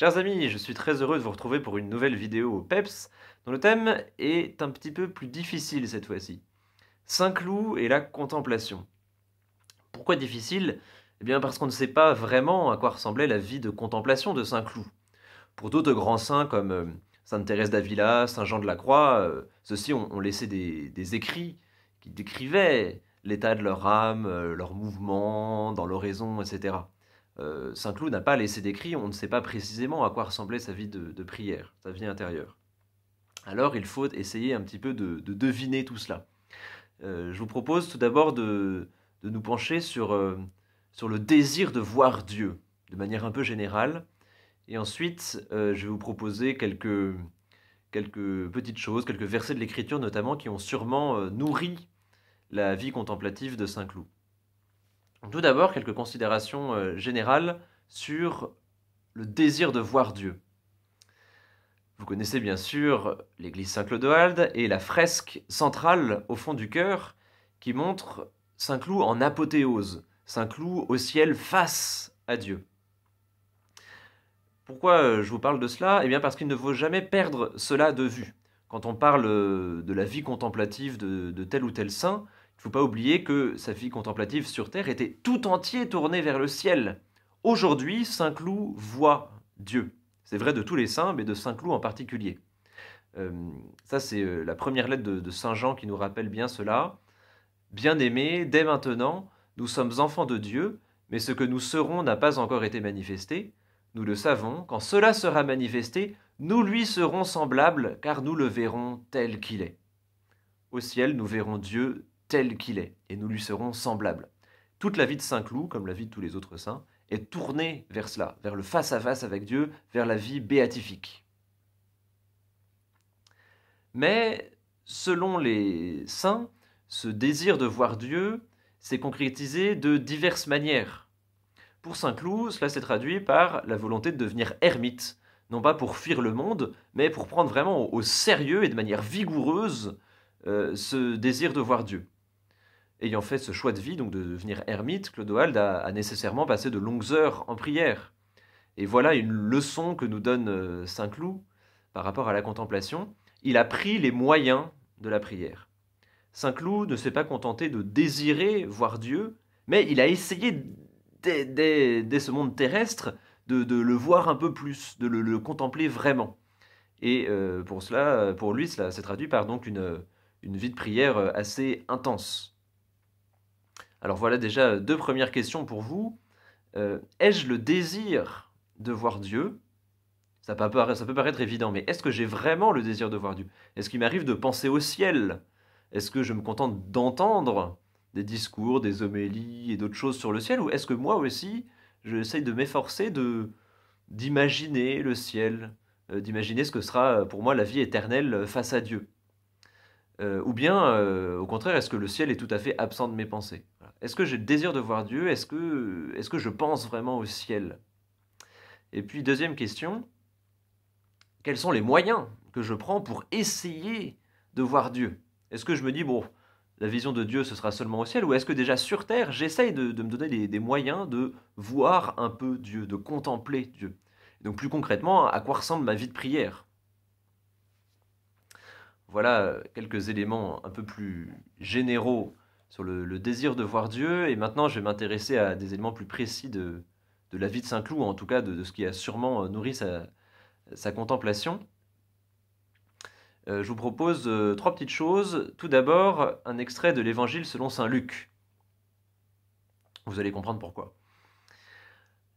Chers amis, je suis très heureux de vous retrouver pour une nouvelle vidéo au PEPS, dont le thème est un petit peu plus difficile cette fois-ci. Saint-Cloud et la contemplation. Pourquoi difficile? Eh bien parce qu'on ne sait pas vraiment à quoi ressemblait la vie de contemplation de Saint-Cloud. Pour d'autres grands saints comme Sainte Thérèse d'Avila, Saint Jean de la Croix, ceux-ci ont laissé des écrits qui décrivaient l'état de leur âme, leurs mouvements, dans l'oraison, etc. Saint-Cloud n'a pas laissé d'écrit, on ne sait pas précisément à quoi ressemblait sa vie de prière, sa vie intérieure. Alors il faut essayer un petit peu de deviner tout cela. Je vous propose tout d'abord de nous pencher sur le désir de voir Dieu, de manière un peu générale. Et ensuite, je vais vous proposer quelques petites choses, quelques versets de l'Écriture notamment, qui ont sûrement nourri la vie contemplative de Saint-Cloud. Tout d'abord, quelques considérations générales sur le désir de voir Dieu. Vous connaissez bien sûr l'église Saint-Clodoald et la fresque centrale au fond du chœur qui montre Saint-Cloud en apothéose, Saint-Cloud au ciel face à Dieu. Pourquoi je vous parle de cela? Eh bien parce qu'il ne faut jamais perdre cela de vue. Quand on parle de la vie contemplative de tel ou tel saint, il ne faut pas oublier que sa vie contemplative sur terre était tout entier tournée vers le ciel. Aujourd'hui, Saint-Cloud voit Dieu. C'est vrai de tous les saints, mais de Saint-Cloud en particulier. Ça, c'est la première lettre de Saint Jean qui nous rappelle bien cela. Bien-aimés, dès maintenant, nous sommes enfants de Dieu, mais ce que nous serons n'a pas encore été manifesté. Nous le savons, quand cela sera manifesté, nous lui serons semblables, car nous le verrons tel qu'il est. Au ciel, nous verrons Dieu tel qu'il est, et nous lui serons semblables. Toute la vie de Saint-Cloud, comme la vie de tous les autres saints, est tournée vers cela, vers le face-à-face avec Dieu, vers la vie béatifique. Mais, selon les saints, ce désir de voir Dieu s'est concrétisé de diverses manières. Pour Saint-Cloud, cela s'est traduit par la volonté de devenir ermite, non pas pour fuir le monde, mais pour prendre vraiment au sérieux et de manière vigoureuse ce désir de voir Dieu. Ayant fait ce choix de vie, donc de devenir ermite, Clodoald a nécessairement passé de longues heures en prière. Et voilà une leçon que nous donne Saint-Cloud par rapport à la contemplation. Il a pris les moyens de la prière. Saint-Cloud ne s'est pas contenté de désirer voir Dieu, mais il a essayé dès ce monde terrestre de le voir un peu plus, de le contempler vraiment. Et pour cela, pour lui, cela s'est traduit par donc une vie de prière assez intense. Alors voilà déjà deux premières questions pour vous. Ai-je le désir de voir Dieu? Ça peut paraître évident, mais est-ce que j'ai vraiment le désir de voir Dieu? Est-ce qu'il m'arrive de penser au ciel? Est-ce que je me contente d'entendre des discours, des homélies et d'autres choses sur le ciel? Ou est-ce que moi aussi, j'essaye de m'efforcer d'imaginer le ciel, d'imaginer ce que sera pour moi la vie éternelle face à Dieu? Ou bien, au contraire, est-ce que le ciel est tout à fait absent de mes pensées? Voilà. Est-ce que j'ai le désir de voir Dieu? Est-ce que je pense vraiment au ciel? Et puis, deuxième question, quels sont les moyens que je prends pour essayer de voir Dieu? Est-ce que je me dis, bon, la vision de Dieu, ce sera seulement au ciel, ou est-ce que déjà sur terre, j'essaye de me donner des moyens de voir un peu Dieu, de contempler Dieu? Donc plus concrètement, à quoi ressemble ma vie de prière? Voilà quelques éléments un peu plus généraux sur le désir de voir Dieu, et maintenant je vais m'intéresser à des éléments plus précis de la vie de Saint-Cloud, en tout cas de ce qui a sûrement nourri sa contemplation. Je vous propose trois petites choses. Tout d'abord, un extrait de l'Évangile selon saint Luc. Vous allez comprendre pourquoi.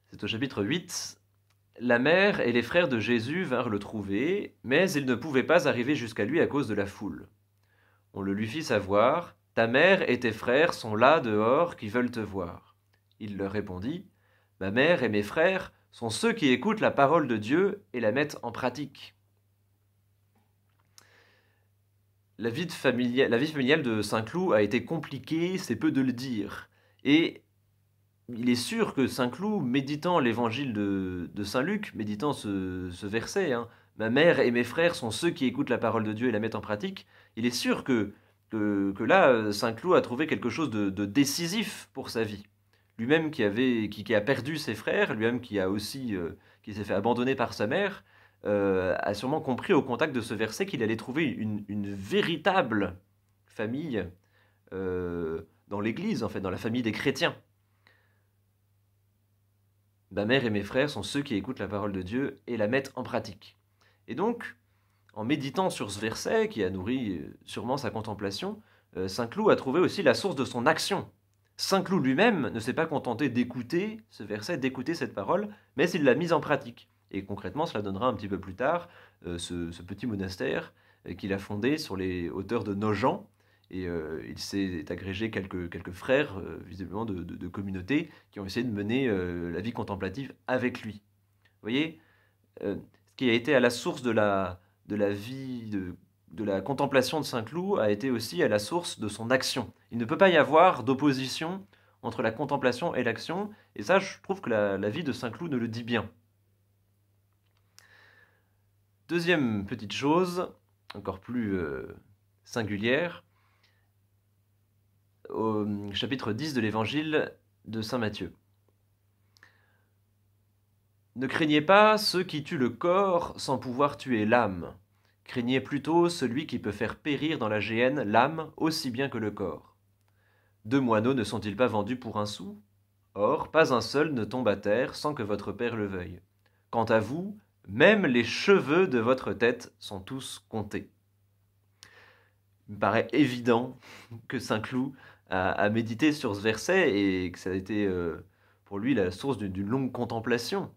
C'est au chapitre 8. La mère et les frères de Jésus vinrent le trouver, mais ils ne pouvaient pas arriver jusqu'à lui à cause de la foule. On le lui fit savoir, « Ta mère et tes frères sont là dehors qui veulent te voir. » Il leur répondit, « Ma mère et mes frères sont ceux qui écoutent la parole de Dieu et la mettent en pratique. » La vie familiale de Saint-Cloud a été compliquée, c'est peu de le dire. Et il est sûr que Saint-Cloud, méditant l'évangile de Saint-Luc, méditant ce verset, hein, « Ma mère et mes frères sont ceux qui écoutent la parole de Dieu et la mettent en pratique », il est sûr que là, Saint-Cloud a trouvé quelque chose de décisif pour sa vie. Lui-même qui a perdu ses frères, lui-même qui qui s'est fait abandonner par sa mère, a sûrement compris au contact de ce verset qu'il allait trouver une véritable famille dans l'Église, en fait, dans la famille des chrétiens. Ma mère et mes frères sont ceux qui écoutent la parole de Dieu et la mettent en pratique. Et donc, en méditant sur ce verset, qui a nourri sûrement sa contemplation, Saint Cloud a trouvé aussi la source de son action. Saint Cloud lui-même ne s'est pas contenté d'écouter ce verset, d'écouter cette parole, mais il l'a mise en pratique. Et concrètement, cela donnera un petit peu plus tard ce petit monastère qu'il a fondé sur les hauteurs de Nogent. Et il s'est agrégé quelques frères, visiblement de communautés, qui ont essayé de mener la vie contemplative avec lui. Vous voyez, ce qui a été à la source de la vie, de la contemplation de Saint Cloud a été aussi à la source de son action. Il ne peut pas y avoir d'opposition entre la contemplation et l'action, et ça, je trouve que la vie de Saint Cloud nous le dit bien. Deuxième petite chose, encore plus singulière, au chapitre 10 de l'évangile de Saint Matthieu. Ne craignez pas ceux qui tuent le corps sans pouvoir tuer l'âme. Craignez plutôt celui qui peut faire périr dans la géhenne l'âme aussi bien que le corps. 2 moineaux ne sont-ils pas vendus pour 1 sou? Or, pas un seul ne tombe à terre sans que votre Père le veuille. Quant à vous, même les cheveux de votre tête sont tous comptés. Il me paraît évident que Saint Cloud a médité sur ce verset et que ça a été pour lui la source d'une longue contemplation.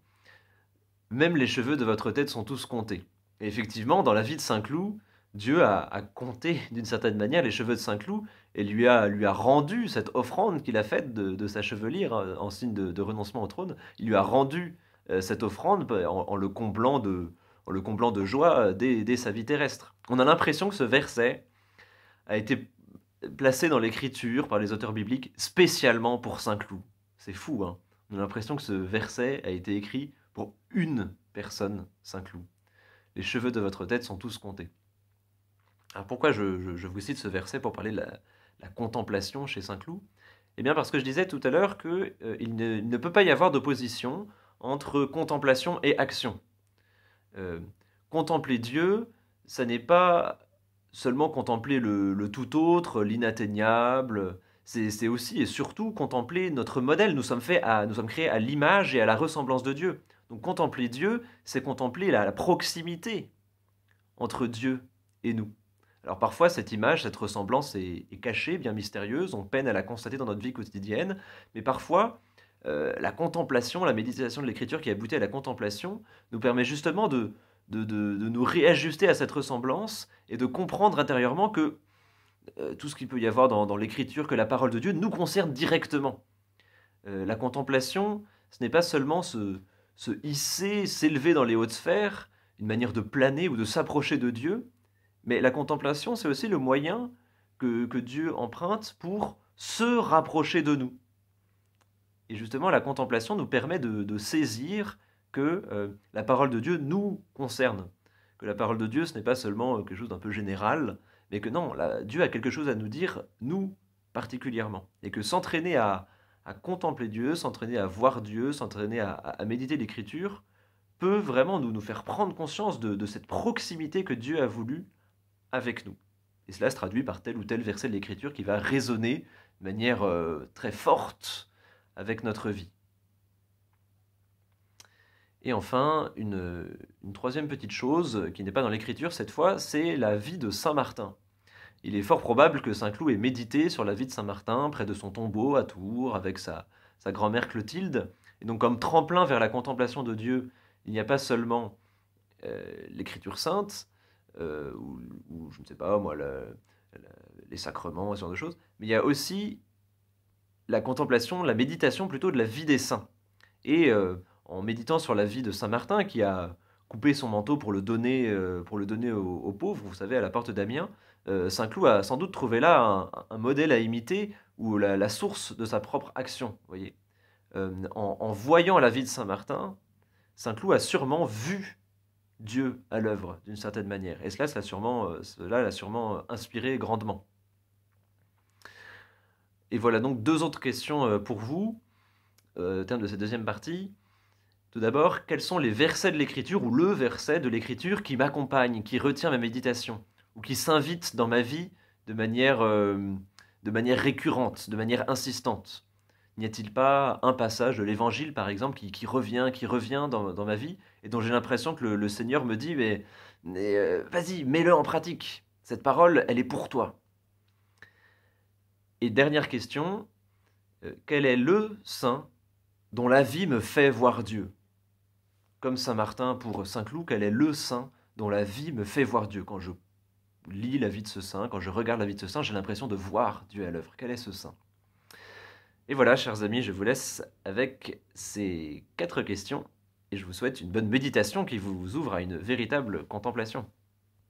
Même les cheveux de votre tête sont tous comptés. Et effectivement, dans la vie de Saint Cloud, Dieu a compté d'une certaine manière les cheveux de Saint Cloud et lui a rendu cette offrande qu'il a faite de sa chevelure en signe de renoncement au trône. Il lui a rendu cette offrande en le comblant de joie dès sa vie terrestre. On a l'impression que ce verset a été placé dans l'Écriture par les auteurs bibliques spécialement pour Saint Cloud. C'est fou, hein? On a l'impression que ce verset a été écrit pour une personne, Saint Cloud. Les cheveux de votre tête sont tous comptés. Alors pourquoi je vous cite ce verset pour parler de la contemplation chez Saint Cloud? Eh bien parce que je disais tout à l'heure qu'il ne peut pas y avoir d'opposition entre contemplation et action. Contempler Dieu, ça n'est pas seulement contempler le tout autre, l'inatteignable, c'est aussi et surtout contempler notre modèle. Nous sommes créés à l'image et à la ressemblance de Dieu. Donc contempler Dieu, c'est contempler la proximité entre Dieu et nous. Alors parfois cette image, cette ressemblance est cachée, bien mystérieuse, on peine à la constater dans notre vie quotidienne, mais parfois la contemplation, la méditation de l'Écriture qui aboutit à la contemplation nous permet justement de nous réajuster à cette ressemblance et de comprendre intérieurement que tout ce qu'il peut y avoir dans l'Écriture, que la parole de Dieu nous concerne directement. La contemplation, ce n'est pas seulement se hisser, s'élever dans les hautes sphères, une manière de planer ou de s'approcher de Dieu, mais la contemplation, c'est aussi le moyen que Dieu emprunte pour se rapprocher de nous. Et justement, la contemplation nous permet de saisir que la parole de Dieu nous concerne. Que la parole de Dieu, ce n'est pas seulement quelque chose d'un peu général, mais que non, Dieu a quelque chose à nous dire, nous particulièrement. Et que s'entraîner à contempler Dieu, s'entraîner à voir Dieu, s'entraîner à méditer l'Écriture, peut vraiment nous faire prendre conscience de cette proximité que Dieu a voulu avec nous. Et cela se traduit par tel ou tel verset de l'Écriture qui va résonner de manière très forte avec notre vie. Et enfin, une troisième petite chose qui n'est pas dans l'Écriture cette fois, c'est la vie de Saint Martin. Il est fort probable que Saint Cloud ait médité sur la vie de Saint Martin près de son tombeau à Tours avec sa grand-mère Clotilde. Et donc comme tremplin vers la contemplation de Dieu, il n'y a pas seulement l'Écriture sainte, ou je ne sais pas moi, les sacrements, ce genre de choses, mais il y a aussi la contemplation, la méditation plutôt de la vie des saints. Et en méditant sur la vie de Saint Martin, qui a coupé son manteau pour le donner aux pauvres, vous savez, à la porte d'Amiens, Saint Cloud a sans doute trouvé là un modèle à imiter, ou la source de sa propre action. Vous voyez. En voyant la vie de Saint Martin, Saint Cloud a sûrement vu Dieu à l'œuvre, d'une certaine manière. Et cela l'a sûrement inspiré grandement. Et voilà donc 2 autres questions pour vous, au terme de cette deuxième partie. Tout d'abord, quels sont les versets de l'Écriture ou le verset de l'Écriture qui m'accompagne, qui retient ma méditation, ou qui s'invite dans ma vie de manière récurrente, de manière insistante? N'y a-t-il pas un passage de l'Évangile, par exemple, qui revient dans ma vie, et dont j'ai l'impression que le Seigneur me dit, mais vas-y, mets-le en pratique. Cette parole, elle est pour toi. Et dernière question, quel est le saint dont la vie me fait voir Dieu? Comme saint Martin pour saint Cloud, quel est le saint dont la vie me fait voir Dieu? Quand je lis la vie de ce saint, quand je regarde la vie de ce saint, j'ai l'impression de voir Dieu à l'œuvre. Quel est ce saint? Et voilà, chers amis, je vous laisse avec ces 4 questions et je vous souhaite une bonne méditation qui vous ouvre à une véritable contemplation.